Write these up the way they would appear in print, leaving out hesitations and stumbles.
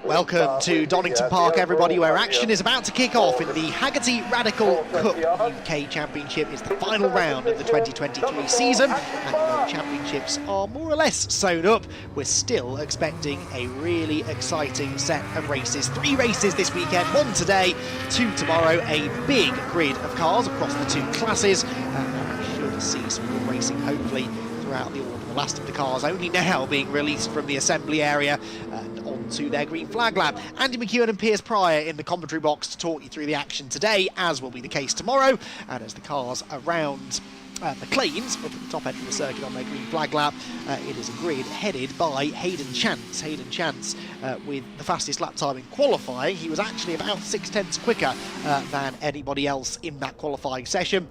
Welcome to Donington Park, everybody, where action is about to kick off in the Hagerty Radical Cup UK Championship. It's the final round of the 2023 season, and the championships are more or less sewn up. We're still expecting a really exciting set of races. 3 races this weekend, 1 today, 2 tomorrow, a big grid of cars across the 2 classes, and we should see some good racing, hopefully, throughout the autumn. The last of the cars only now being released from the assembly area and onto their green flag lap. Andy McEwen and Piers Pryor in the commentary box to talk you through the action today, as will be the case tomorrow. And as the cars around McLean's up at the top end of the circuit on their green flag lap, it is a grid headed by Hayden Chance. Hayden Chance with the fastest lap time in qualifying. He was actually about 6/10 quicker than anybody else in that qualifying session.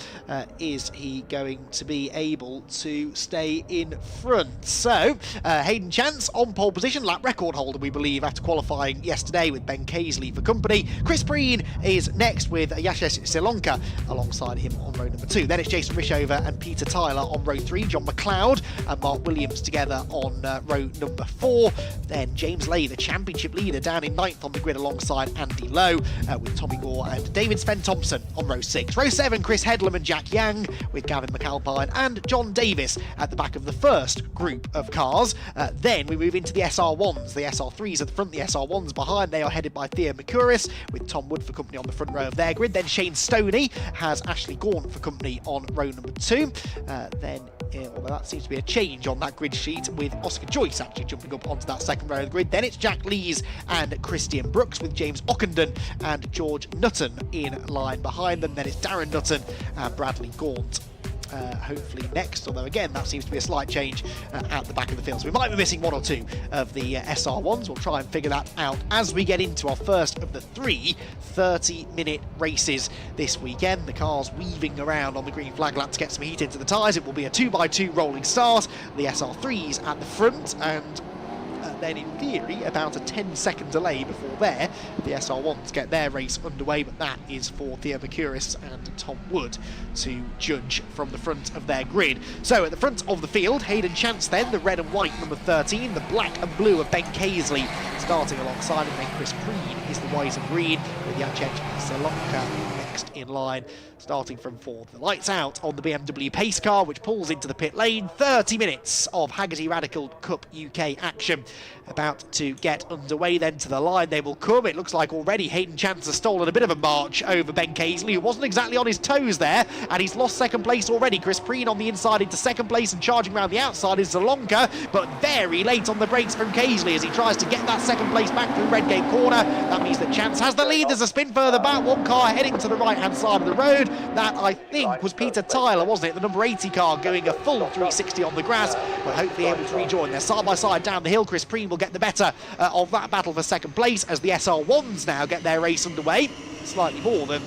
Is he going to be able to stay in front? So Hayden Chance on pole position, lap record holder we believe after qualifying yesterday with Ben Caisley for company. Chris Breen is next with Yashesh Selonka alongside him on row number 2. Then it's Jason Rishover and Peter Tyler on row 3, John McLeod and Mark Williams together on row number 4. Then James Lay, the championship leader, down in 9th on the grid alongside Andy Lowe, with Tommy Gore and David Sven Thompson on row 6. Row 7, Chris Headlam and Jack Yang with Gavin McAlpine and John Davis at the back of the first group of cars. Then we move into the SR1s. The SR3s at the front, the SR1s behind. They are headed by Theo Mercouris with Tom Wood for company on the front row of their grid. Then Shane Stoney has Ashley Gorn for company on row number 2. Although that seems to be a change on that grid sheet, with Oscar Joyce actually jumping up onto that second row of the grid. Then it's Jack Lees and Christian Brooks with James Ockenden and George Nutton in line behind them. Then it's Darren Nutton and Bradley Gaunt hopefully next, although again that seems to be a slight change at the back of the field, so we might be missing 1 or 2 of the SR1s. We'll try and figure that out as we get into our first of the 3 30-minute races this weekend. The cars weaving around on the green flag lap to get some heat into the tyres. It will be a 2x2 rolling start, the SR3s at the front, and then in theory about a 10-second delay before the SR1s get their race underway, but that is for Theo Mercouris and Tom Wood to judge from the front of their grid. So at the front of the field, Hayden Chance then, the red and white number 13, the black and blue of Ben Caisley starting alongside him. Then Chris Breen is the white and green with Yashesh Selonka next in line, starting from 4th. The lights out on the BMW pace car, which pulls into the pit lane. 30 minutes of Hagerty Radical Cup UK action about to get underway. Then to the line they will come. It looks like already Hayden Chance has stolen a bit of a march over Ben Caisley, who wasn't exactly on his toes there, and he's lost second place already. Chris Breen on the inside into second place, and charging around the outside is Zelonka, but very late on the brakes from Caisley as he tries to get that second place back through Redgate corner. That means that Chance has the lead. There's a spin further back, one car heading to the right hand side of the road. That I think was Peter Tyler, wasn't it? The number 80 car going a full 360 on the grass. We're hopefully able to rejoin. They're side by side down the hill. Chris Breen will get the better of that battle for second place as the SR1s now get their race underway. Slightly more than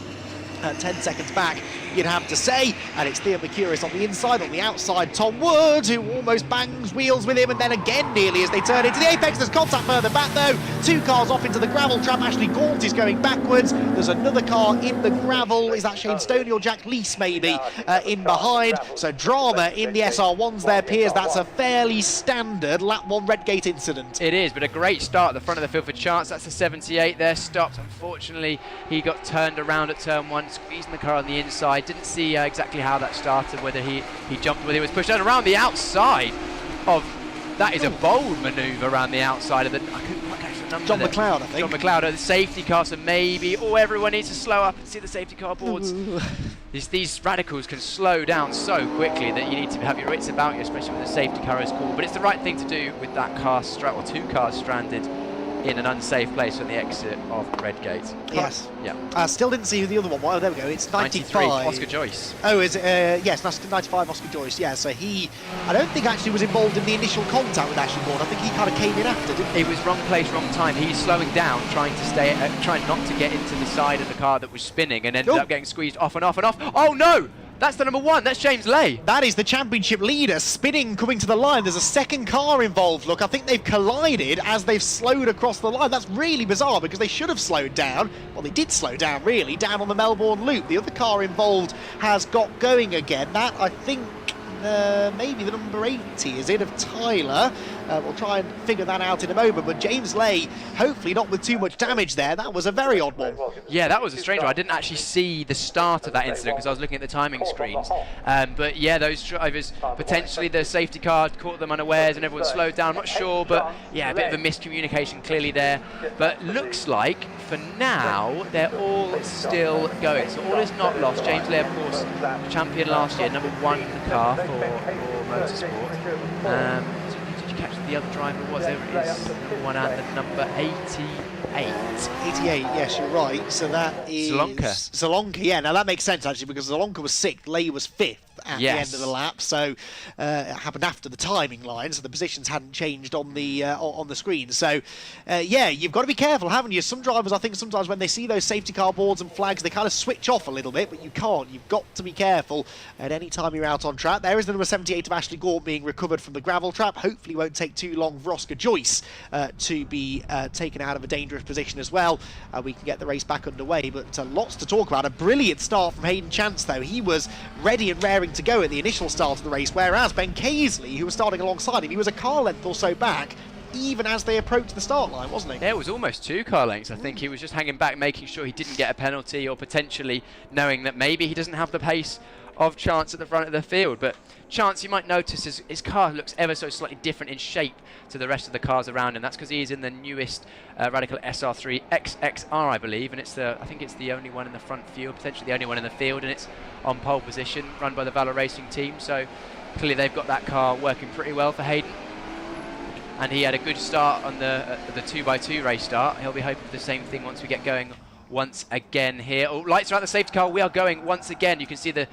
10 seconds back, you'd have to say, and it's Theo Mercouris on the inside. On the outside, Tom Wood, who almost bangs wheels with him, and then again nearly as they turn into the apex. There's contact further back though. 2 cars off into the gravel trap. Ashley Gaunt is going backwards. There's another car in the gravel. Is that Shane Stoney or Jack Lees maybe in behind? So drama in the SR1s there, Piers. That's a fairly standard lap 1 Redgate incident. It is, but a great start at the front of the field for Chance. That's the 78 there, stopped. Unfortunately, he got turned around at turn 1, squeezing the car on the inside. Didn't see exactly how that started, whether he jumped, whether he was pushed around the outside of, that is a bold manoeuvre around the outside of the, I couldn't quite catch the number. John McLeod, I think. John McLeod at the safety car, so maybe, everyone needs to slow up and see the safety car boards. These radicals can slow down so quickly that you need to have your wits about you, especially when the safety car is called. But it's the right thing to do with that car, or 2 cars stranded in an unsafe place on the exit of Redgate. Yes. Yeah. Still didn't see who the other one. Well, there we go. It's 95. Oscar Joyce. Oh, is it? Yes, that's 95 Oscar Joyce. Yeah, so he, I don't think actually was involved in the initial contact with Ashley Gaunt. I think he kind of came in after, didn't he? It was wrong place, wrong time. He's slowing down, trying to stay, trying not to get into the side of the car that was spinning, and ended up getting squeezed off and off and off. Oh no! That's the number 1, that's James Lay. That is the championship leader, spinning, coming to the line. There's a second car involved. Look, I think they've collided as they've slowed across the line. That's really bizarre because they should have slowed down. Well, they did slow down, really, down on the Melbourne loop. The other car involved has got going again. That, I think, maybe the number 80, is it, of Tyler. We'll try and figure that out in a moment, but James Lay, hopefully not with too much damage there. That was a very odd one. Yeah, that was a strange one. I didn't actually see the start of that incident because I was looking at the timing screens. But yeah, those drivers, potentially the safety car caught them unawares and everyone slowed down. I'm not sure, but yeah, a bit of a miscommunication clearly there. But looks like for now they're all still going. So all is not lost. James Lay, of course, champion last year, #1 car for motorsport. Did you catch the other driver? Was there is #1 and the number 88. 88, yes, you're right. So that is Salonka, yeah. Now that makes sense actually, because Salonka was 6th, Lay was 5th at the end of the lap. So it happened after the timing line, so the positions hadn't changed on the screen. So yeah, you've got to be careful, haven't you? Some drivers, I think sometimes when they see those safety car boards and flags, they kind of switch off a little bit, but you can't. You've got to be careful at any time you're out on track. There is the number 78 of Ashley Gort being recovered from the gravel trap. Hopefully won't take too long for Oscar Joyce to be taken out of a dangerous position as well. We can get the race back underway, but lots to talk about. A brilliant start from Hayden Chance, though. He was ready and raring to go at the initial start of the race, whereas Ben Casely, who was starting alongside him, he was a car length or so back even as they approached the start line, wasn't he? Yeah, it was almost 2 car lengths. I think he was just hanging back, making sure he didn't get a penalty, or potentially knowing that maybe he doesn't have the pace of Chance at the front of the field. But Chance, you might notice his car looks ever so slightly different in shape to the rest of the cars around him. That's because he is in the newest Radical SR3 XXR, I believe, and I think it's the only one in the front field, potentially the only one in the field, and it's on pole position, run by the Valor Racing team. So clearly they've got that car working pretty well for Hayden. And he had a good start on the 2x2 race start. He'll be hoping for the same thing once we get going once again here. Oh, lights are out the safety car. We are going once again. You can see the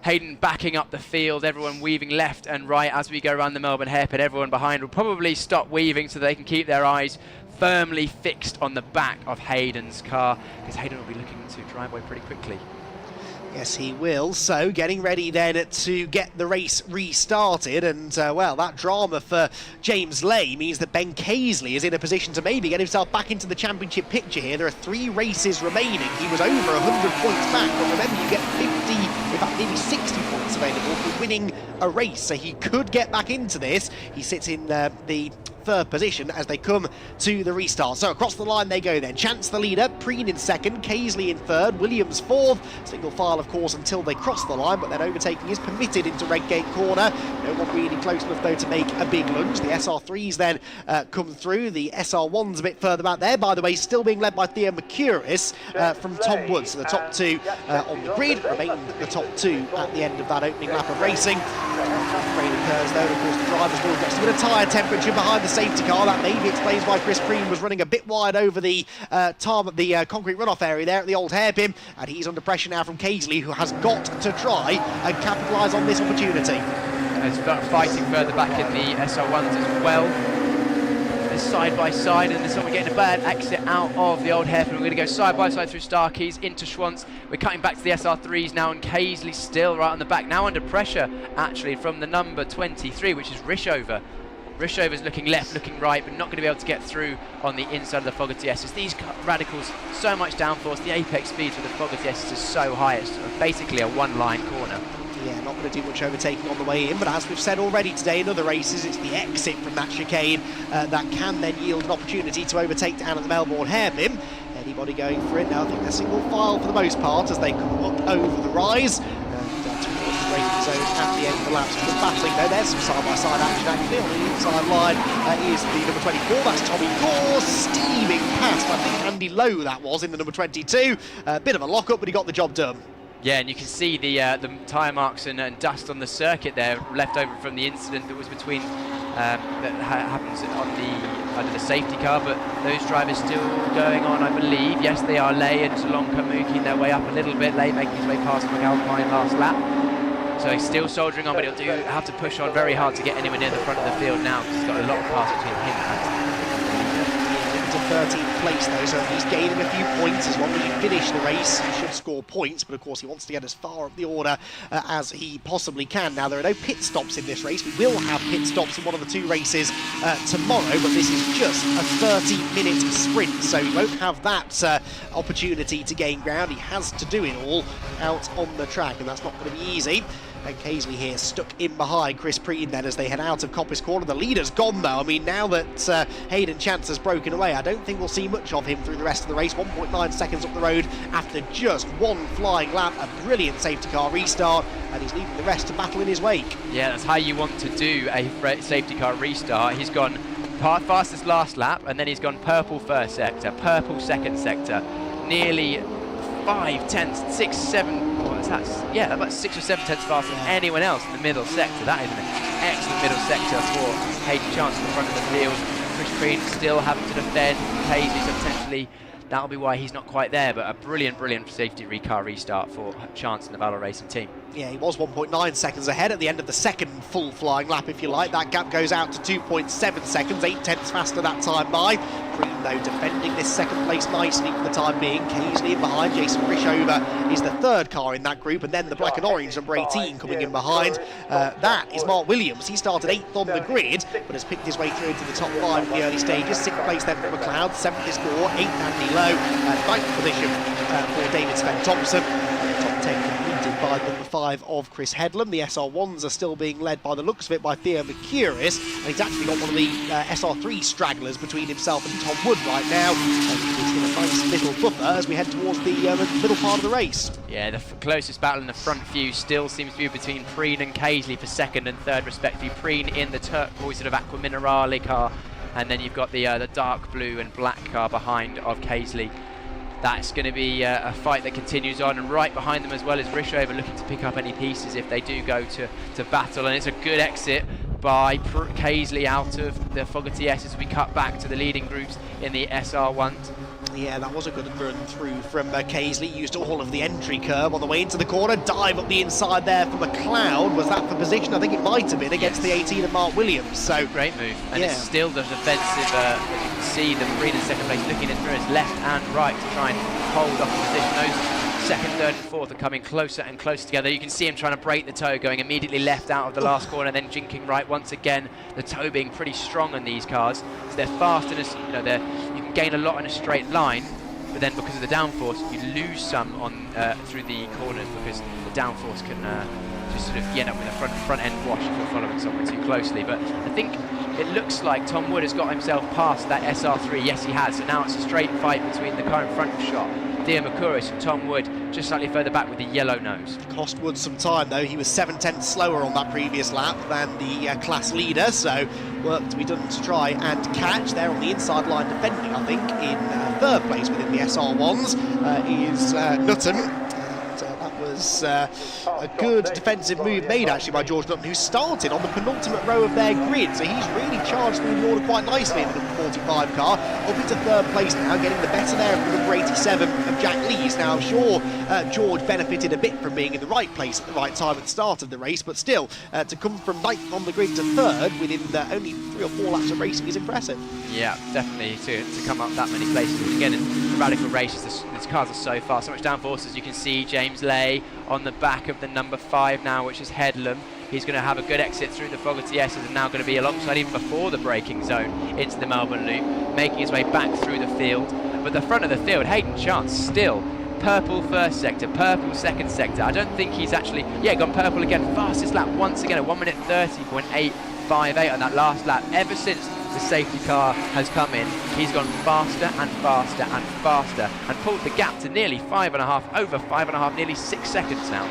Hayden backing up the field, everyone weaving left and right as we go around the Melbourne hairpin. Everyone behind will probably stop weaving so they can keep their eyes firmly fixed on the back of Hayden's car, because Hayden will be looking to drive away pretty quickly. Yes, he will. So getting ready then to get the race restarted, and well, that drama for James Lay means that Ben Casely is in a position to maybe get himself back into the championship picture here. There are 3 races remaining. He was over 100 points back, but remember, you get 50, in fact maybe 60 points available for winning a race, so he could get back into this. He sits in the 3rd position as they come to the restart. So across the line they go then. Chance the leader, Preen in 2nd, Casely in 3rd, Williams 4th. Single file, of course, until they cross the line, but then overtaking is permitted into Redgate corner. No one really close enough, though, to make a big lunge. The SR3s then come through. The SR1's a bit further back there. By the way, still being led by Theo Mercuris from Tom Woods. So the top 2 on the grid, remaining the top 2 at the end of that opening lap of racing. Rain occurs, though, and of course the drivers will get a bit of tyre temperature behind the safety car. That maybe explains why Chris Preen was running a bit wide over the concrete runoff area there at the old hairpin, and he's under pressure now from Casely, who has got to try and capitalise on this opportunity. And he's fighting further back in the SR1s as well. They're side by side, and this one we're getting a bad exit out of the old hairpin. We're going to go side by side through Starkeys into Schwantz. We're cutting back to the SR3s now, and Casely still right on the back, now under pressure actually from the number 23, which is Rishover. Rishover's looking left, looking right, but not going to be able to get through on the inside of the Fogarty S's. These Radicals, so much downforce. The apex speed for the Fogarty S's is so high. It's basically a one-line corner. Yeah, not going to do much overtaking on the way in, but as we've said already today in other races, it's the exit from that chicane that can then yield an opportunity to overtake down at the Melbourne hairpin. Anybody going for it now? I think they're single file for the most part as they come up over the rise. Towards the braking zone at the end of the laps. Good battling though. There's some side-by-side action actually. On the inside line is the number 24. That's Tommy Gore steaming past. I think Andy Lowe that was in the number 22. Bit of a lock-up, but he got the job done. Yeah, and you can see the tyre marks and dust on the circuit there, left over from the incident that was between that happens under the safety car. But those drivers still going on, I believe. Yes, they are. Lay and Salonka making their way up a little bit. Lay making his way past McAlpine last lap. So he's still soldiering on, but he'll have to push on very hard to get anywhere near the front of the field now, because he's got a lot of cars between him and to 13th place though, so he's gaining a few points. As long as you finish the race, he should score points, but of course he wants to get as far up the order as he possibly can. Now, there are no pit stops in this race. We will have pit stops in one of the 2 races tomorrow, but this is just a 30-minute sprint, so he won't have that opportunity to gain ground. He has to do it all out on the track, and that's not going to be easy. And Casely here stuck in behind Chris Preen then as they head out of Coppice Corner. The leader's gone though. I mean, now that Hayden Chance has broken away, I don't think we'll see much of him through the rest of the race. 1.9 seconds up the road after just one flying lap. A brilliant safety car restart, and he's leaving the rest to battle in his wake. Yeah, that's how you want to do a safety car restart. He's gone fastest last lap, and then he's gone purple first sector, purple second sector, nearly 5 tenths, 6, 7, what is that? Yeah, about 6 or 7 tenths faster than anyone else in the middle sector. That is an excellent middle sector for Hayden Chance in the front of the field. Chris Preen still having to defend Casey, so potentially that'll be why he's not quite there, but a brilliant safety car restart for Chance and the Valor Racing team. Yeah, he was 1.9 seconds ahead at the end of the second full flying lap, if you like. That gap goes out to 2.7 seconds, 8 tenths faster that time by. Preen, though, defending this second place nicely for the time being. Casey in behind. Jason Rishover is the third car in that group, and then the black and orange number 18 coming in behind. That is Mark Williams. He started 8th on the grid, but has picked his way through into the top 5 in the early stages. 6th place then for McLeod, 7th is Gore, 8th Andy Lowe, 9th position for David Sven Thompson. Top 10 completed by number 5 of Chris Headlam. The SR1s are still being led by the looks of it by Theo Mercurius, and he's actually got one of the SR3 stragglers between himself and Tom Wood right now, and he's in a nice little buffer as we head towards the middle part of the race. Yeah, the closest battle in the front few still seems to be between Preen and Casely for second and third respectively. Preen in the turquoise sort of Aqua Minerale car, and then you've got the dark blue and black car behind of Casely. That's going to be a fight that continues on, and right behind them as well is Rishover looking to pick up any pieces if they do go to battle. And it's a good exit by Casely out of the Fogerty S as we cut back to the leading groups in the SR1s. Yeah, that was a good run through from Casely. Used all of the entry curve on the way into the corner. Dive up the inside there for McLeod. Was that for position? I think it might have been against the 18 of Mark Williams. So great move. And it's still the defensive, as you can see, the Preen in second place looking in through his left and right to try and hold off the position. Those second, third and fourth are coming closer and closer together. You can see him trying to break the toe, going immediately left out of the last corner, then jinking right once again. The toe being pretty strong on these cars. So they're fast and you can gain a lot in a straight line, but then because of the downforce, you lose some on through the corners because the downforce can just sort of end up with a front end wash if you're following someone too closely. But I think it looks like Tom Wood has got himself past that SR3. Yes, he has. So now it's a straight fight between the car in front of Shot, Theo Mercurius and Tom Wood, just slightly further back with the yellow nose. Cost Wood some time though. He was 7 tenths slower on that previous lap than the class leader, so work to be done to try and catch. There on the inside line defending, I think, in third place within the SR1s is Nutton. That was a good defensive move made actually by George Nutton, who started on the penultimate row of their grid, so he's really charged through the order quite nicely in the number 45 car, up into third place now, getting the better there of the number 87 of Jack Lees. Now I'm sure George benefited a bit from being in the right place at the right time at the start of the race, but still, to come from 9th on the grid to third within only 3 or 4 laps of racing is impressive. Yeah, definitely, to come up that many places. And again, in the Radical races, these cars are so fast, so much downforce. As you can see, James Lay on the back of the number 5 now, which is Headlam. He's going to have a good exit through the Fogerty S's and now going to be alongside even before the braking zone into the Melbourne Loop, making his way back through the field. But the front of the field, Hayden Chance still purple first sector, purple second sector. I don't think he's actually, gone purple again. Fastest lap once again at 1 minute 30.858 on that last lap. Ever since the safety car has come in, he's gone faster and faster and faster and pulled the gap to nearly 5.5, over 5.5, nearly 6 seconds now.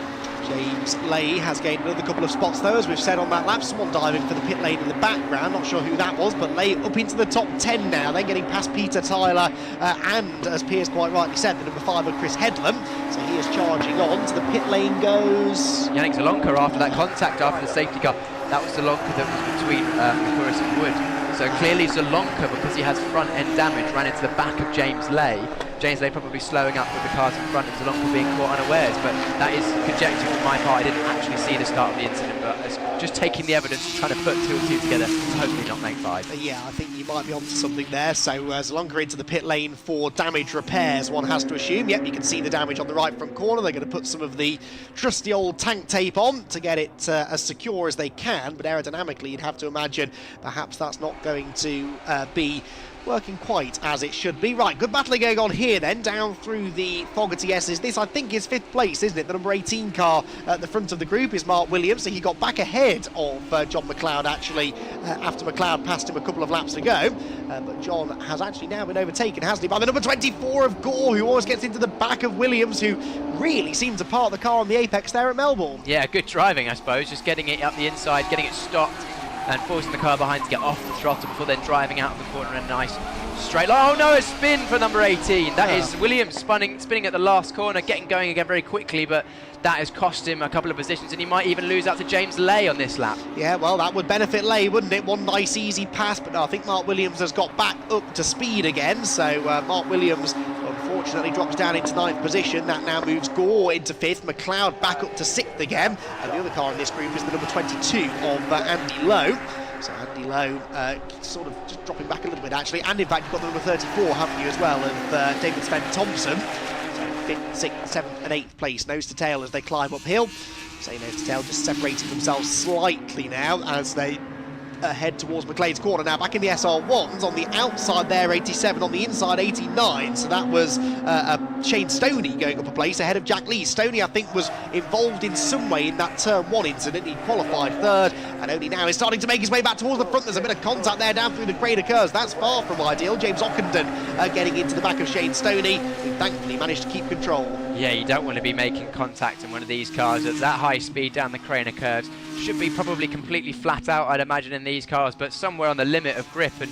James Lay has gained another couple of spots though, as we've said on that lap. Someone diving for the pit lane in the background, not sure who that was, but Lay up into the top 10 now, then getting past Peter Tyler and, as Piers quite rightly said, the number 5 of Chris Headlam. So he is charging on. To the pit lane goes Yannick Zalonka after that contact after the safety car. That was Zalonka that was between Mercurius and Wood. So clearly Zalonka, because he has front end damage, ran into the back of James Lay. James Lay probably slowing up with the cars in front of Zalonka being caught unawares, but that is conjecture from my part. I didn't actually see the start of the incident, but it's just taking the evidence and trying to put 2 and 2 together to hopefully not make 5. Yeah, I think you might be onto something there. So Zalonka into the pit lane for damage repairs, one has to assume. Yep, you can see the damage on the right front corner. They're going to put some of the trusty old tank tape on to get it as secure as they can, but aerodynamically you'd have to imagine perhaps that's not going to be working quite as it should be. Right, good battling going on here then, down through the Hagerty S's. This, I think, is 5th place, isn't it? The number 18 car at the front of the group is Mark Williams, so he got back ahead of John McLeod, actually, after McLeod passed him a couple of laps to go. But John has actually now been overtaken, hasn't he, by the number 24 of Gore, who always gets into the back of Williams, who really seemed to park the car on the apex there at Melbourne. Yeah, good driving, I suppose, just getting it up the inside, getting it stopped, and forcing the car behind to get off the throttle before then driving out of the corner in a nice straight line. Oh no, a spin for number 18. That is Williams spinning at the last corner, getting going again very quickly, but that has cost him a couple of positions, and he might even lose out to James Lay on this lap. Yeah, well, that would benefit Lay, wouldn't it? One nice easy pass, but no, I think Mark Williams has got back up to speed again, so Mark Williams unfortunately drops down into 9th position. That now moves Gore into 5th, McLeod back up to 6th again, and the other car in this group is the number 22 of Andy Lowe. So Andy Lowe sort of just dropping back a little bit, actually, and in fact you've got the number 34, haven't you, as well, of David Sven-Thompson. So 5th, 6th, 7th and 8th place, nose to tail as they climb uphill. Say nose to tail, just separating themselves slightly now as they head towards McLean's corner. Now back in the SR1s, on the outside there 87, on the inside 89, so that was Shane Stoney going up a place ahead of Jack Lee. Stoney, I think, was involved in some way in that turn 1 incident. He qualified 3rd and only now is starting to make his way back towards the front. There's a bit of contact there down through the Crater Curves. That's far from ideal. James Ockenden getting into the back of Shane Stoney, who thankfully managed to keep control. Yeah, you don't want to be making contact in one of these cars at that high speed down the Crater Curves. Should be probably completely flat out, I'd imagine, in these cars, but somewhere on the limit of grip, and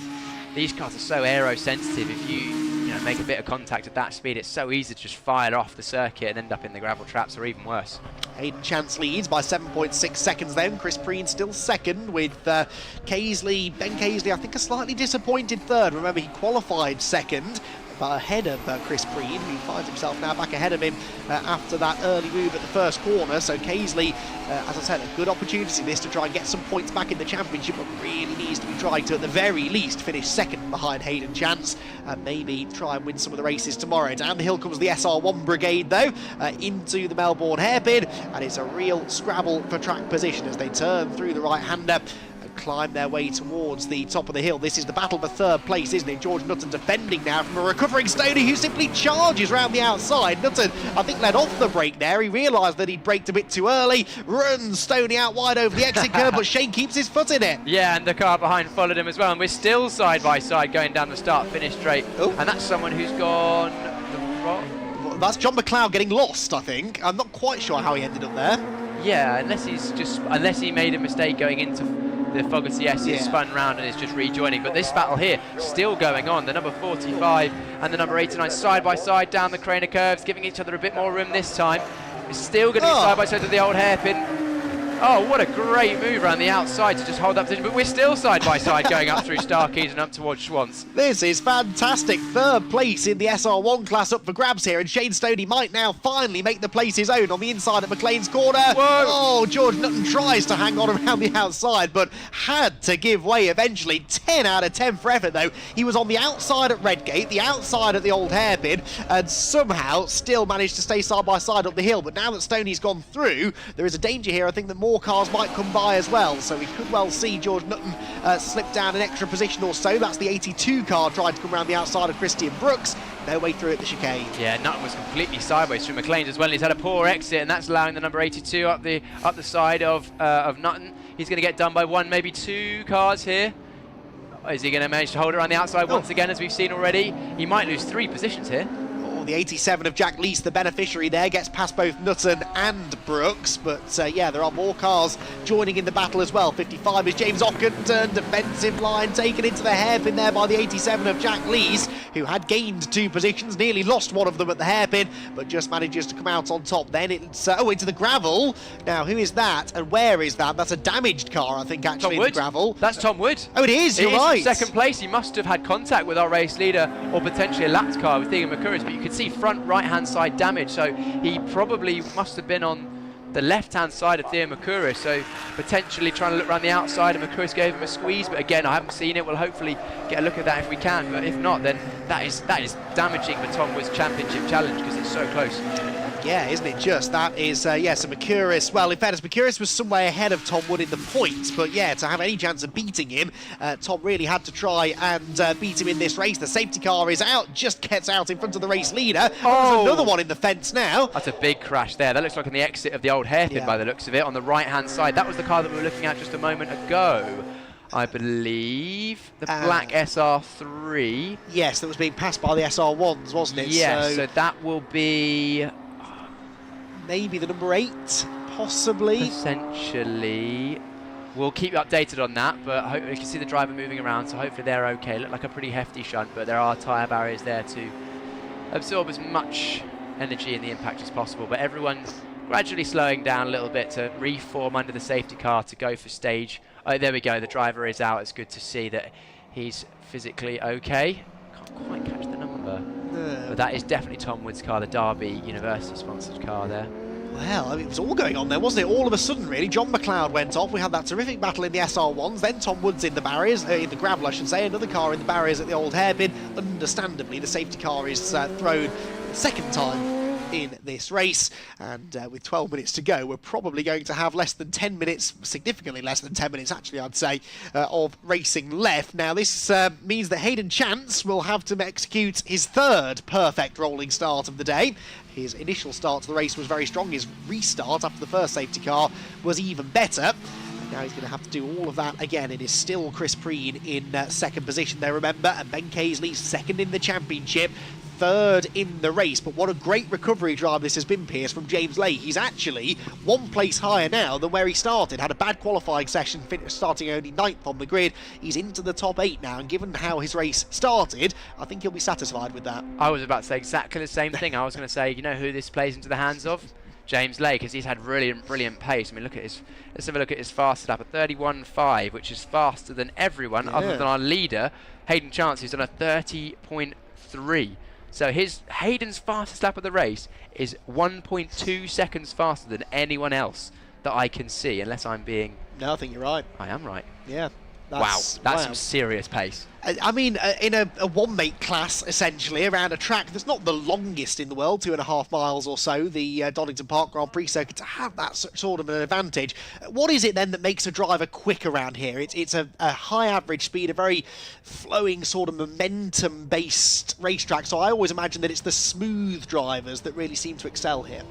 these cars are so aero sensitive. If you make a bit of contact at that speed, it's so easy to just fire off the circuit and end up in the gravel traps, or even worse. Hayden Chance leads by 7.6 seconds then. Chris Preen still second, with Ben Casely, I think, a slightly disappointed 3rd. Remember, he qualified 2nd, but ahead of Chris Preen, who finds himself now back ahead of him after that early move at the first corner. So Casely, as I said, a good opportunity this to try and get some points back in the championship, but really needs to be trying to, at the very least, finish 2nd behind Hayden Chance, and maybe try and win some of the races tomorrow. Down the hill comes the SR1 brigade, though, into the Melbourne hairpin, and it's a real scrabble for track position as they turn through the right-hander, climb their way towards the top of the hill. This is the battle for 3rd place, isn't it? George Nutton defending now from a recovering Stoney, who simply charges round the outside. Nutton, I think, led off the brake there. He realised that he'd braked a bit too early, runs Stoney out wide over the exit curve, but Shane keeps his foot in it. Yeah, and the car behind followed him as well, and we're still side by side going down the start-finish straight. Ooh. And that's someone who's gone the wrong... That's John McLeod getting lost, I think. I'm not quite sure how he ended up there. Yeah, unless he made a mistake going into the Hagerty S, spun round and is just rejoining. But this battle here still going on. The number 45 and the number 89 side by side down the Crater Curves, giving each other a bit more room this time. It's still going to be side by side to the old hairpin. Oh, what a great move around the outside to just hold that position, but we're still side by side going up through Starkeys and up towards Schwantz. This is fantastic. 3rd place in the SR1 class up for grabs here, and Shane Stoney might now finally make the place his own on the inside at McLean's corner. Whoa. Oh, George Nutton tries to hang on around the outside, but had to give way eventually. 10 out of 10 for effort, though. He was on the outside at Redgate, the outside at the old hairpin, and somehow still managed to stay side by side up the hill. But now that Stoney's gone through, there is a danger here, I think, that more cars might come by as well, so we could well see George Nutton slip down an extra position or so. That's the 82 car trying to come around the outside of Christian Brooks. No way through at the chicane. Yeah, Nutton was completely sideways through McLean's as well. He's had a poor exit, and that's allowing the number 82 up the side of Nutton. He's going to get done by 1, maybe 2 cars here. Is he going to manage to hold it around the outside once again, as we've seen already? He might lose 3 positions here. The 87 of Jack Leese, the beneficiary there, gets past both Nutton and Brooks, but yeah, there are more cars joining in the battle as well. 55 is James Ockenden, defensive line taken into the hairpin there by the 87 of Jack Leese, who had gained 2 positions, nearly lost one of them at the hairpin, but just manages to come out on top. Then it's into the gravel. Now, who is that and where is that? That's a damaged car, I think, actually, in the gravel. That's Tom Wood. Oh, it is, you're right. 2nd place. He must have had contact with our race leader, or potentially a lapped car with Thegan McCurris, but you could see front right-hand side damage, so he probably must have been on the left-hand side of Theo Makuris, so potentially trying to look around the outside, and Makuris gave him a squeeze, but again, I haven't seen it. We'll hopefully get a look at that if we can, but if not, then that is damaging for Tom Wood's championship challenge, because it's so close. Yeah, isn't it just? That is, so Mercurius, well, in fairness, Mercurius was some way ahead of Tom Wood in the points, but yeah, to have any chance of beating him, Tom really had to try and beat him in this race. The safety car is out, just gets out in front of the race leader. Oh. There's another one in the fence now. That's a big crash there. That looks like on the exit of the old hairpin by the looks of it, on the right-hand side. That was the car that we were looking at just a moment ago. I believe the black SR3. Yes, that was being passed by the SR1s, wasn't it? Yes, so that will be... maybe the number 8, possibly. Essentially. We'll keep you updated on that, but you can see the driver moving around, so hopefully they're okay. Look like a pretty hefty shunt, but there are tyre barriers there to absorb as much energy in the impact as possible. But everyone's gradually slowing down a little bit to reform under the safety car to go for stage. Oh, there we go, the driver is out. It's good to see that he's physically okay. Can't quite catch the number. No. But that is definitely Tom Wood's car, the Derby University-sponsored car there. Well, I mean, it was all going on there, wasn't it? All of a sudden, really. John McLeod went off. We had that terrific battle in the SR1s. Then Tom Wood's in the barriers, in the gravel, I should say. Another car in the barriers at the old hairpin. Understandably, the safety car is thrown the second time in this race, and with 12 minutes to go, we're probably going to have less than 10 minutes, significantly less than 10 minutes actually, I'd say, of racing left. Now this means that Hayden Chance will have to execute his third perfect rolling start of the day. His initial start to the race was very strong. His restart after the first safety car was even better. Now he's going to have to do all of that again. It is still Chris Preen in second position there, remember, and Ben Casely second in the championship, third in the race. But what a great recovery drive this has been, Pierce, from James Lay. He's actually one place higher now than where he started. Had a bad qualifying session, starting only 9th on the grid. He's into the top 8 now, and given how his race started, I think he'll be satisfied with that. I was about to say exactly the same thing. I was going to say, you know who this plays into the hands of? James Lay, because he's had brilliant pace. I mean, look at his. Let's have a look at his fastest lap, a 31.5, which is faster than everyone other than our leader, Hayden Chance, who's done a 30.3. So Hayden's fastest lap of the race is 1.2 seconds faster than anyone else that I can see, unless I'm being... No, I think you're right. I am right. Yeah. That's some serious pace. I mean, in a one-mate class, essentially, around a track that's not the longest in the world, 2.5 miles or so, the Donington Park Grand Prix circuit, to have that sort of an advantage. What is it then that makes a driver quick around here? It's a high average speed, a very flowing sort of momentum-based racetrack, so I always imagine that it's the smooth drivers that really seem to excel here.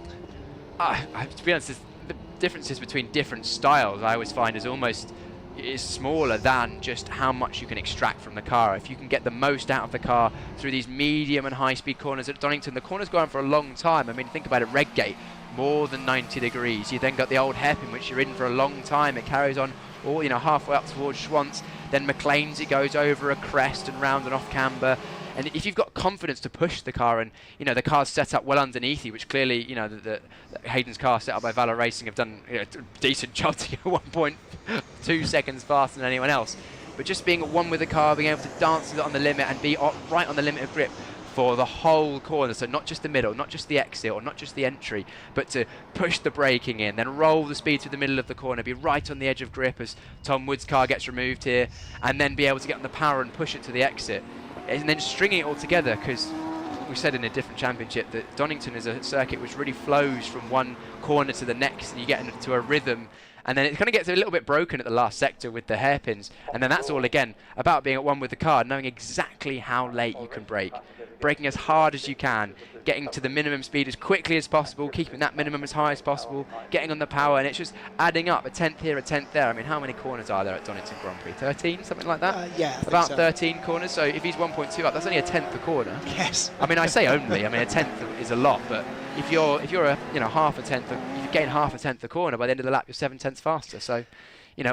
To be honest, the differences between different styles I always find is smaller than just how much you can extract from the car. If you can get the most out of the car through these medium and high speed corners at Donington, the corners go on for a long time. I mean, think about it, Redgate, more than 90 degrees. You then got the old hairpin, which you're in for a long time. It carries on all, halfway up towards Schwantz. Then McLean's, it goes over a crest and round and off camber. And if you've got confidence to push the car, and the car's set up well underneath you, which clearly the Hayden's car set up by Valor Racing have done a decent job to get 1.2 seconds faster than anyone else. But just being at one with the car, being able to dance with it on the limit and be right on the limit of grip for the whole corner, so not just the middle, not just the exit or not just the entry, but to push the braking in, then roll the speed through the middle of the corner, be right on the edge of grip as Tom Wood's car gets removed here, and then be able to get on the power and push it to the exit. And then stringing it all together, because we said in a different championship that Donington is a circuit which really flows from one corner to the next, and you get into a rhythm, and then it kind of gets a little bit broken at the last sector with the hairpins, and then that's all again about being at one with the car, knowing exactly how late you can brake, braking as hard as you can, getting to the minimum speed as quickly as possible, keeping that minimum as high as possible, getting on the power, and it's just adding up, a 10th here, a 10th there. I mean, how many corners are there at Donington Grand Prix? 13, something like that? Yeah, about 13 corners, so if he's 1.2 up, that's only a 10th a corner. Yes. I mean, I say only, I mean, a 10th is a lot, but if you're a half a 10th, if you gain half a 10th a corner, by the end of the lap, you're 7/10 faster, so,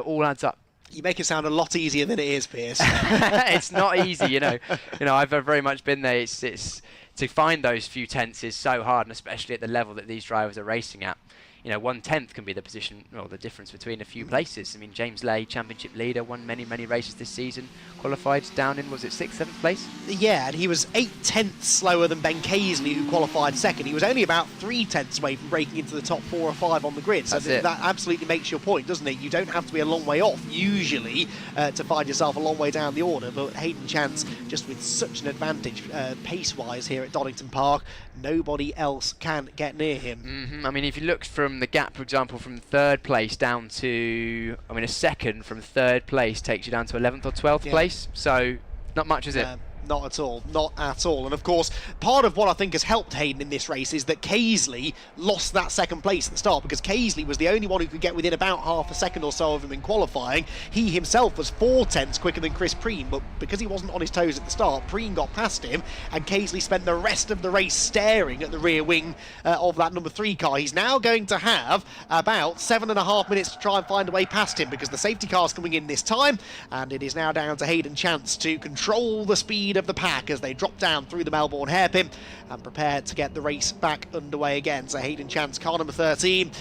all adds up. You make it sound a lot easier than it is, Pierce. It's not easy, I've very much been there. It's to find those few tenths is so hard, and especially at the level that these drivers are racing at. 1/10 can be the position, or the difference between a few places. I mean, James Lay, championship leader, won many races this season, qualified down in, was it 6th, 7th place? Yeah, and he was 8/10 slower than Ben Casely, who qualified second. He was only about 3/10 away from breaking into the top 4 or 5 on the grid. So that absolutely makes your point, doesn't it? You don't have to be a long way off, usually, to find yourself a long way down the order, but Hayden Chance just with such an advantage pace-wise here at Donington Park. Nobody else can get near him. I mean, if you look from the gap, for example, from 3rd place down to, I mean, a second from 3rd place takes you down to 11th or 12th place. So not much, is it? Not at all, not at all. And of course, part of what I think has helped Hayden in this race is that Kaisley lost that 2nd place at the start, because Kaisley was the only one who could get within about half a second or so of him in qualifying. He himself was 4/10 quicker than Chris Preen, but because he wasn't on his toes at the start, Preen got past him, and Kaisley spent the rest of the race staring at the rear wing of that number 3 car. He's now going to have about 7.5 minutes to try and find a way past him, because the safety car's coming in this time, and it is now down to Hayden Chance to control the speed of the pack as they drop down through the Melbourne hairpin and prepare to get the race back underway again. So Hayden Chance, car number 13,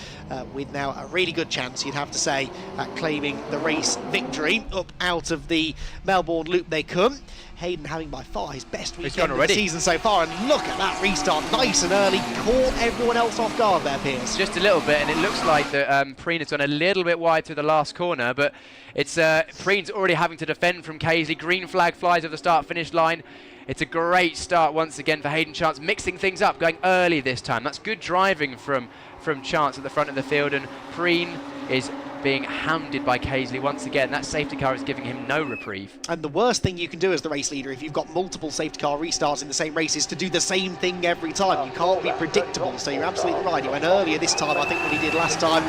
with now a really good chance, you'd have to say, at claiming the race victory. Up out of the Melbourne loop they come. Hayden having by far his best weekend of the season so far, and look at that restart, nice and early, caught everyone else off guard there, Piers. Just a little bit, and it looks like that Preen has gone a little bit wide through the last corner, but it's Preen's already having to defend from Kaisley. Green flag flies over the start-finish line. It's a great start once again for Hayden Chance, mixing things up, going early this time. That's good driving from Chance at the front of the field, and Preen is being hounded by Kaisley once again. That safety car is giving him no reprieve. And the worst thing you can do as the race leader, if you've got multiple safety car restarts in the same race, is to do the same thing every time. You can't be predictable, so you're absolutely right. He went earlier this time, I think, than he did last time.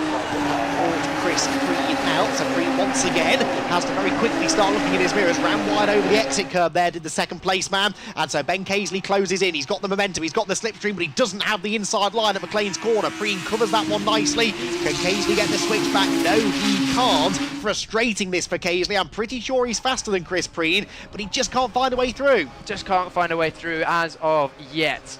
Chris Preen out, so Preen once again has to very quickly start looking in his mirrors. Ran wide over the exit curb there, did the 2nd place man, and so Ben Kaisley closes in. He's got the momentum, he's got the slipstream, but he doesn't have the inside line at McLean's corner. Preen covers that one nicely. Can Kaisley get the switch back? No, he can't. Frustrating this for Kaisley. I'm pretty sure he's faster than Chris Preen, but he just can't find a way through. Just can't find a way through as of yet.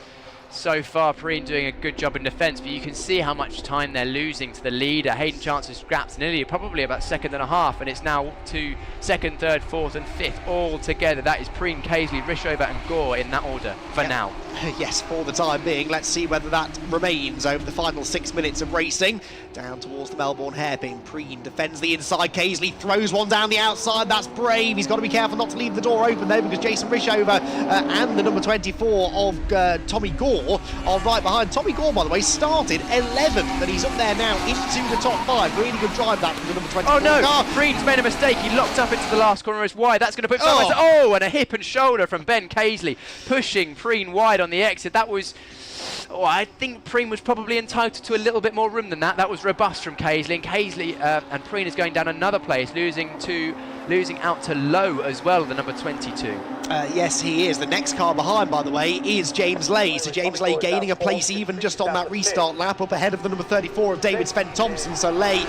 So far, Preen doing a good job in defence, but you can see how much time they're losing to the leader. Hayden Chance has scrapped nearly, probably about 1.5 seconds, and it's now to 2nd, 3rd, 4th and 5th all together. That is Preen, Kaisley, Rishover and Gore in that order for now. Yes, for the time being. Let's see whether that remains over the final 6 minutes of racing. Down towards the Melbourne hairpin. Preen defends the inside. Kaisley throws one down the outside. That's brave. He's got to be careful not to leave the door open though, because Jason Rishover and the number 24 of Tommy Gore are right behind. Tommy Gore, by the way, started 11th, and he's up there now into the top 5. Really good drive that from the number 24 Oh no, car. Preen's made a mistake. He locked up into the last corner as wide. That's going to put someone... Oh, and a hip and shoulder from Ben Kaisley, pushing Preen wide on the exit. That was... Oh, I think Preen was probably entitled to a little bit more room than that. That was robust from Kaisley, and Kaisley and Preen is going down another place, losing out to Lowe as well, the number 22. Yes, he is. The next car behind, by the way, is James Lay. So James Lay gaining a place even just on that restart lap, up ahead of the number 34 of David Spent Thompson. So Lay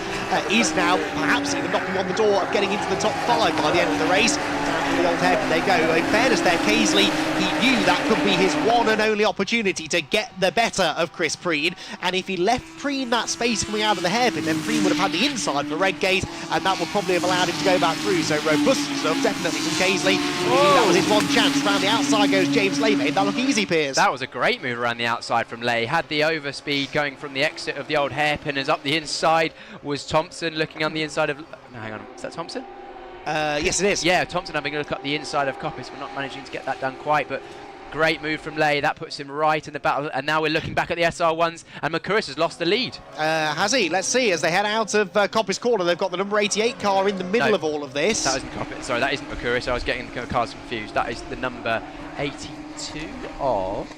is now perhaps even knocking on the door of getting into the top 5 by the end of the race. Down to the old hairpin they go. In fairness there, Kaisley, he knew that could be his one and only opportunity to get the better of Chris Preen, and if he left Preen that space coming out of the hairpin, then Preen would have had the inside for Redgate, and that would probably have allowed him to go back through. So robust stuff, definitely from Kaisley. That was his one chance. Round the outside goes James Lay. Made that look easy, Piers. That was a great move around the outside from Lay. Had the overspeed going from the exit of the old hairpin, as up the inside was Thompson looking on the inside of... No, hang on, is that Thompson? Yes, it is. Yeah, Thompson having a look up the inside of Coppis. We're not managing to get that done quite, but great move from Lay. That puts him right in the battle, and now we're looking back at the SR1s, and McCurris has lost the lead. Has he? Let's see. As they head out of Coppis corner, they've got the number 88 car in the middle of all of this. That isn't Coppis. Sorry, that isn't McCurris. I was getting the cars confused. That is the number 82 of...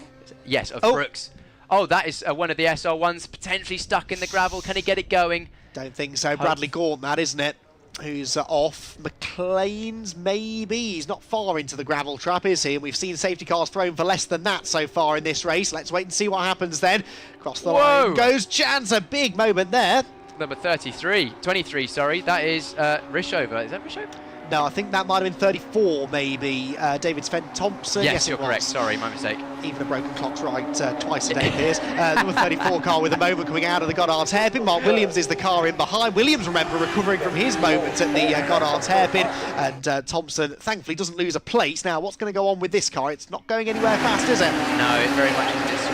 Yes, of Brooks. Oh, that is one of the SR1s potentially stuck in the gravel. Can he get it going? Don't think so. Bradley Gaunt, that, isn't it? Who's off. McLean's, maybe. He's not far into the gravel trap, is he? And we've seen safety cars thrown for less than that so far in this race. Let's wait and see what happens then. Across the line goes Chance. A big moment there. Number 23, sorry. That is Rishover. Is that Rishover? No, I think that might have been 34, maybe. David Spent Thompson. Yes, you're correct. Sorry, my mistake. Even a broken clock's right twice a day, Piers. Number 34 car with a moment coming out of the Goddard's hairpin. Mark Williams is the car in behind. Williams, remember, recovering from his moment at the Goddard's hairpin. And Thompson, thankfully, doesn't lose a place. Now, what's going to go on with this car? It's not going anywhere fast, is it? No, it very much isn't. It's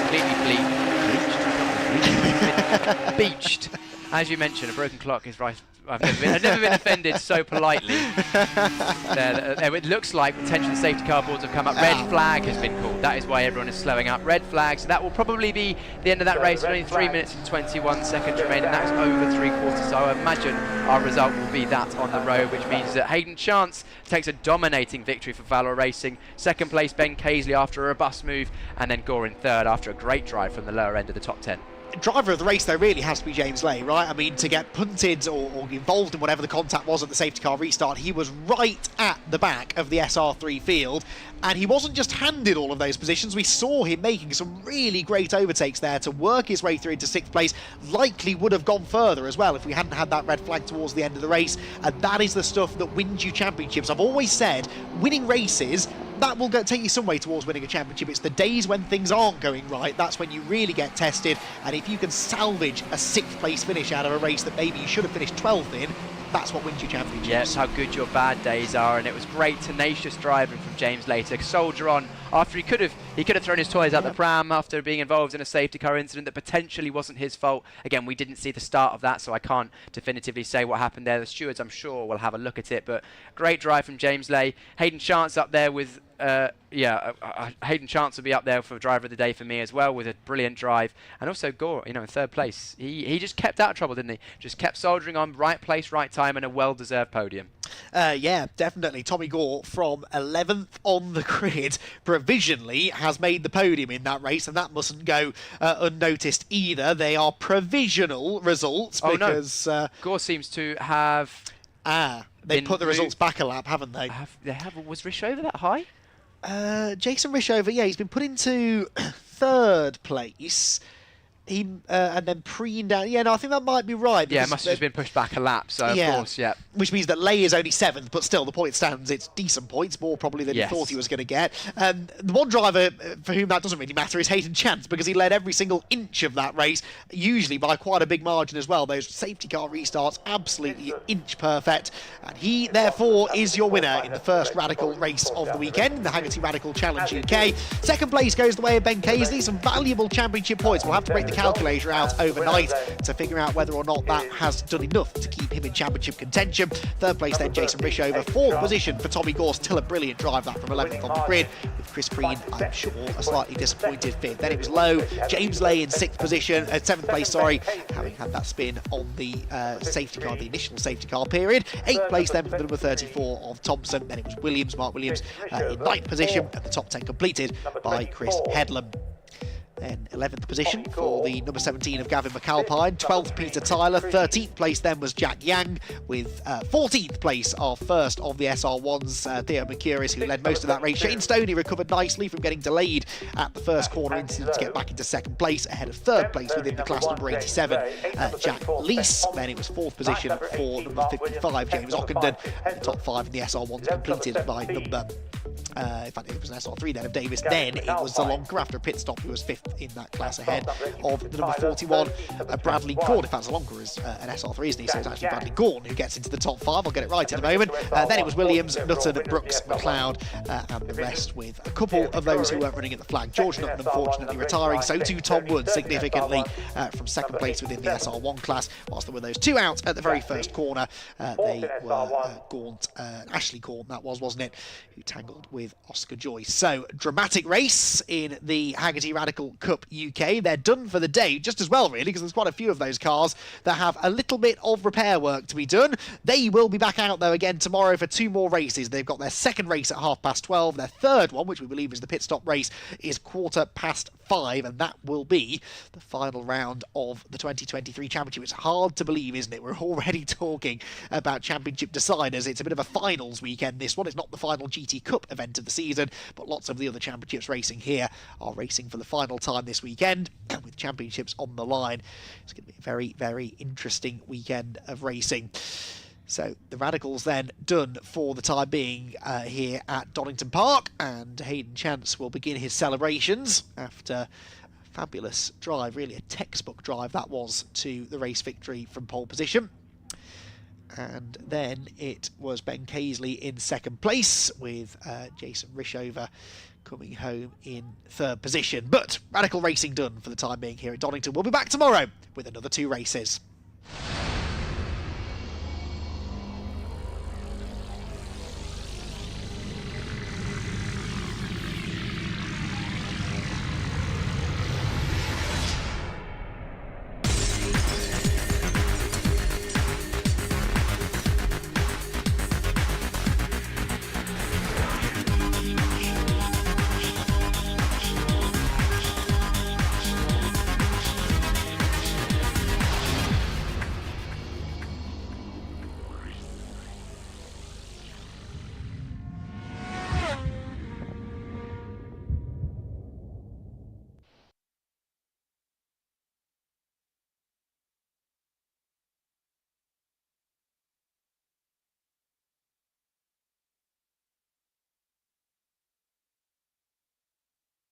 completely beached. As you mentioned, a broken clock is right I've never been offended so politely. It looks like potential safety car boards have come up. Red flag has been called. That is why everyone is slowing up. Red flag. So that will probably be the end of that race. Only 3 minutes and 21 seconds remaining. That's over 3/4. So I imagine our result will be that on the road, which means that Hayden Chance takes a dominating victory for Valor Racing. Second place, Ben Casely after a robust move, and then Gore in third after a great drive from the lower end of the top 10. Driver of the race, though, really has to be James Lay, right? I mean, to get punted or involved in whatever the contact was at the safety car restart, he was right at the back of the SR3 field, and he wasn't just handed all of those positions. We saw him making some really great overtakes there to work his way through into 6th place. Likely would have gone further as well if we hadn't had that red flag towards the end of the race, and that is the stuff that wins you championships. I've always said, winning races, that will take you some way towards winning a championship. It's the days when things aren't going right, that's when you really get tested, and if you can salvage a 6th place finish out of a race that maybe you should have finished 12th in, that's what wins you championships. Yeah, that's how good your bad days are, and it was great, tenacious driving from James Lay to soldier on after he could have thrown his toys out the pram after being involved in a safety car incident that potentially wasn't his fault. Again, we didn't see the start of that, so I can't definitively say what happened there. The stewards, I'm sure, will have a look at it, but great drive from James Lay. Hayden Chance up there with Hayden Chance will be up there for driver of the day for me as well, with a brilliant drive. And also Gore, in 3rd place. He just kept out of trouble, didn't he? Just kept soldiering on, right place, right time, and a well-deserved podium. Yeah, definitely. Tommy Gore from 11th on the grid provisionally has made the podium in that race, and that mustn't go unnoticed either. They are provisional results because... No. Gore seems to have... they put the results back a lap, haven't they? Was Rishover that high? Jason Rishover, yeah, he's been put into 3rd place. He and then preened down. Yeah, no, I think that might be right. Yeah, it must have just been pushed back a lap, so of course, yeah. Which means that Lay is only 7th, but still, the point stands. It's decent points, more probably than he thought he was going to get. The one driver for whom that doesn't really matter is Hayden Chance, because he led every single inch of that race, usually by quite a big margin as well. Those safety car restarts, absolutely inch perfect. And he, therefore, is your winner in the first Radical race of the weekend, the Hagerty Radical Challenge UK. Second place goes the way of Ben Casely. Some valuable championship points. We'll have to break the calculator out overnight to figure out whether or not that has done enough to keep him in championship contention. 3rd place then Jason Rishover. 4th position for Tommy Gore, still a brilliant drive that from 11th on the grid, with Chris Preen, I'm sure, a slightly disappointed 5th. Then it was low. James Lay in 6th position, 7th place, sorry, having had that spin on the safety car, the initial safety car period. 8th place then for the number 34 of Thompson. Then it was Williams, Mark Williams, in 9th position, and the top 10 completed by Chris Headlam. Then 11th position for the number 17 of Gavin McAlpine, 12th Peter Tyler, 13th place then was Jack Yang, with 14th place our first of the SR1s, Theo Mercurius, who led most of that race. Shane Stoney recovered nicely from getting delayed at the first corner incident to get back into 2nd place, ahead of 3rd place within the class number 87, Jack Leese. Then it was 4th position for number 55, James Ockenden, and the top 5 in the SR1s completed by number... in fact, it was an SR3 then of Davis. Then it was Zalonka after a pit stop, who was 5th in that class, ahead of the number 41, Bradley Gorn. In fact, Zalonka is an SR3, isn't he? So it's actually Bradley Gorn who gets into the top 5. I'll get it right in a moment. Then it was Williams, Nutton, Brooks, McLeod, and the rest, with a couple of those who weren't running at the flag. George Nutton, unfortunately, retiring. So too Tom Wood, significantly from 2nd place within the SR1 class. Whilst there were those 2 out at the very first corner, they were Gaunt, Ashley Gaunt, that was, wasn't it, who tangled with Oscar Joyce. So, dramatic race in the Hagerty Radical Cup UK. They're done for the day, just as well, really, because there's quite a few of those cars that have a little bit of repair work to be done. They will be back out, though, again tomorrow for 2 more races. They've got their 2nd race at 12:30. Their 3rd one, which we believe is the pit stop race, is 5:15, and that will be the final round of the 2023 championship. It's hard to believe, isn't it? We're already talking about championship deciders. It's a bit of a finals weekend, this one. It's not the final GT Cup event of the season, but lots of the other championships racing here are racing for the final time this weekend, and with championships on the line, it's going to be a very, very interesting weekend of racing. So the Radicals then done for the time being here at Donington Park, and Hayden Chance will begin his celebrations after a fabulous drive, really a textbook drive that was, to the race victory from pole position. And then it was Ben Casely in 2nd place, with Jason Rishover coming home in 3rd position. But Radical racing done for the time being here at Donington. We'll be back tomorrow with another 2 races.